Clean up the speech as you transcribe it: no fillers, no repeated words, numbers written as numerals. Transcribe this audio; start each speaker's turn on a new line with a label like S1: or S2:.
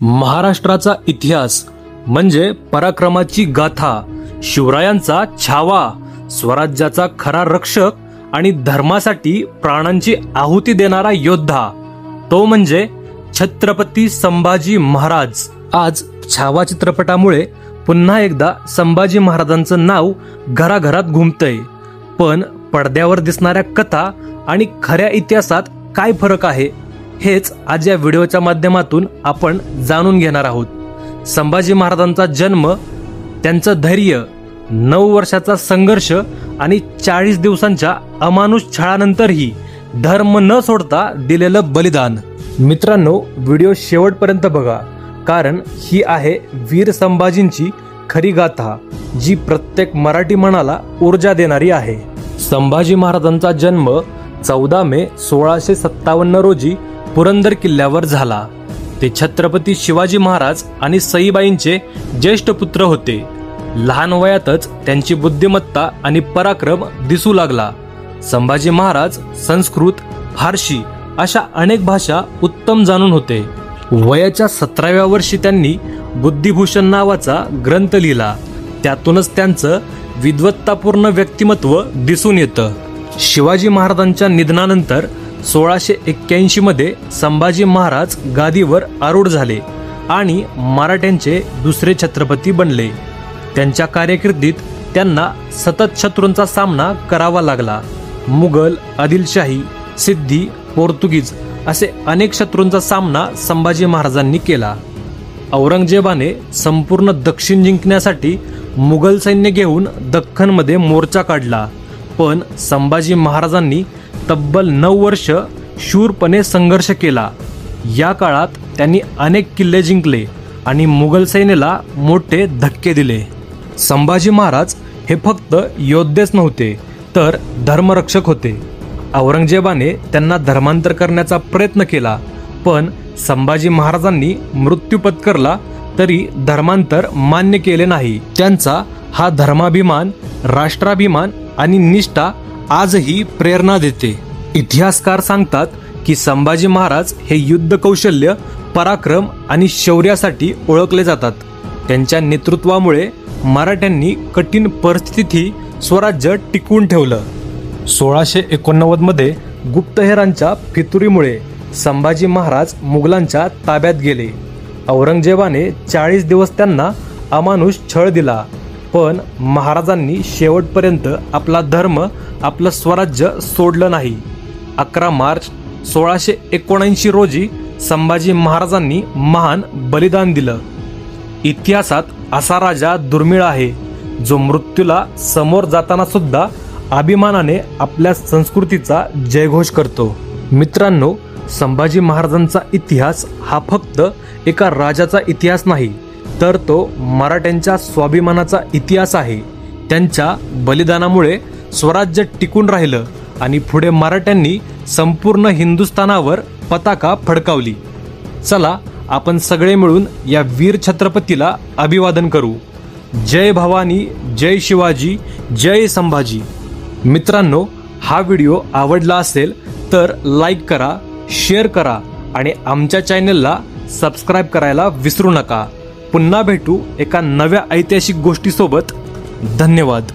S1: महाराष्ट्राचा इतिहास म्हणजे पराक्रमाची गाथा, शिवरायांचा छावा, स्वराज्याचा खरा रक्षक आणि धर्मासाठी प्राणांची आहुती देणारा योद्धा, तो म्हणजे छत्रपती संभाजी महाराज। आज छावा चित्रपटामुळे पुन्हा एकदा संभाजी महाराजांचं नाव घराघरात घुमतंय, पण पडद्यावर दिसणाऱ्या कथा आणि खऱ्या इतिहासात काय फरक आहे हेच आज या व्हिडिओच्या माध्यमातून आपण जाणून घेणार आहोत। संभाजी महाराजांचा जन्म, त्यांचं धैर्य, 9 वर्षाचा संघर्ष आणि 40 दिवसांच्या अमानुष छळानंतरही धर्म न सोडता दिलेलं बलिदान। मित्रांनो, व्हिडिओ शेवटपर्यंत बघा, कारण ही आहे वीर संभाजींची खरी गाथा, जी प्रत्येक मराठी मनाला ऊर्जा देणारी आहे। संभाजी महाराजांचा जन्म 14 मे 1657 रोजी पुरंदर किल्ल्यावर झाला। ते छत्रपती शिवाजी महाराज आणि सईबाईंचे ज्येष्ठ पुत्र होते। लहान वयातच त्यांची बुद्धिमत्ता आणि पराक्रम दिसू लागला। संभाजी महाराज संस्कृत, फारसी अशा अनेक भाषा उत्तम जाणून होते। वयाच्या 17व्या वर्षी त्यांनी बुद्धिभूषण नावाचा ग्रंथ लिहिला। त्यातूनच त्यांचं विद्वत्तापूर्ण व्यक्तिमत्व दिसून येतं। शिवाजी महाराजांच्या निधनानंतर 1681 मध्ये संभाजी महाराज गादीवर आरूढ झाले आणि मराठ्यांचे दुसरे छत्रपती बनले। त्यांच्या कारकिर्दीत त्यांना सतत शत्रूंचा सामना करावा लागला। मुघल, आदिलशाही, सिद्धी, पोर्तुगीज असे अनेक शत्रूंचा सामना संभाजी महाराजांनी केला। औरंगजेबाने संपूर्ण दक्षिण जिंकण्यासाठी मुघल सैन्य घेऊन दख्खनमध्ये मोर्चा काढला, पण संभाजी महाराजांनी तब्बल 9 वर्ष शूरपणे संघर्ष केला। या काळात त्यांनी अनेक किल्ले जिंकले आणि मुघल सैन्याला मोठे धक्के दिले। संभाजी महाराज हे फक्त योद्धेच नव्हते, तर धर्मरक्षक होते। औरंगजेबाने त्यांना धर्मांतर करण्याचा प्रयत्न केला, पण संभाजी महाराजांनी मृत्यू पत्करला तरी धर्मांतर मान्य केले नाही। त्यांचा हा धर्माभिमान, राष्ट्राभिमान आणि निष्ठा आजही प्रेरणा देते। इतिहासकार सांगतात की संभाजी महाराज हे युद्ध कौशल्य, पराक्रम आणि शौर्यासाठी ओळखले जातात। त्यांच्या नेतृत्वामुळे मराठ्यांनी कठीण परिस्थितीतही स्वराज्य टिकवून ठेवलं। 1689 मध्ये गुप्तहेरांच्या फितुरीमुळे संभाजी महाराज मुघलांच्या ताब्यात गेले। औरंगजेबाने 40 दिवस त्यांना अमानुष छळ दिला, पण महाराजांनी शेवटपर्यंत आपला धर्म, आपलं स्वराज्य सोडलं नाही। 11 मार्च 1679 रोजी संभाजी महाराजांनी महान बलिदान दिलं। इतिहासात असा राजा दुर्मिळ आहे, जो मृत्यूला समोर जाताना सुद्धा अभिमानाने आपल्या संस्कृतीचा जयघोष करतो। मित्रांनो, संभाजी महाराजांचा इतिहास हा फक्त एका राजाचा इतिहास नाही, तर तो मराठ्यांच्या स्वाभिमानाचा इतिहास आहे। त्यांच्या बलिदानामुळे स्वराज्य टिकून राहिलं आणि पुढे मराठ्यांनी संपूर्ण हिंदुस्थानावर पताका फडकावली। चला, आपण सगळे मिळून या वीर छत्रपतीला अभिवादन करू। जय भवानी, जय शिवाजी, जय संभाजी। मित्रांनो, हा व्हिडिओ आवडला असेल तर लाईक करा, शेअर करा आणि आमच्या चॅनलला सबस्क्राईब करायला विसरू नका। पुन्हा भेटू एका नव्या ऐतिहासिक गोष्टीसोबत। धन्यवाद।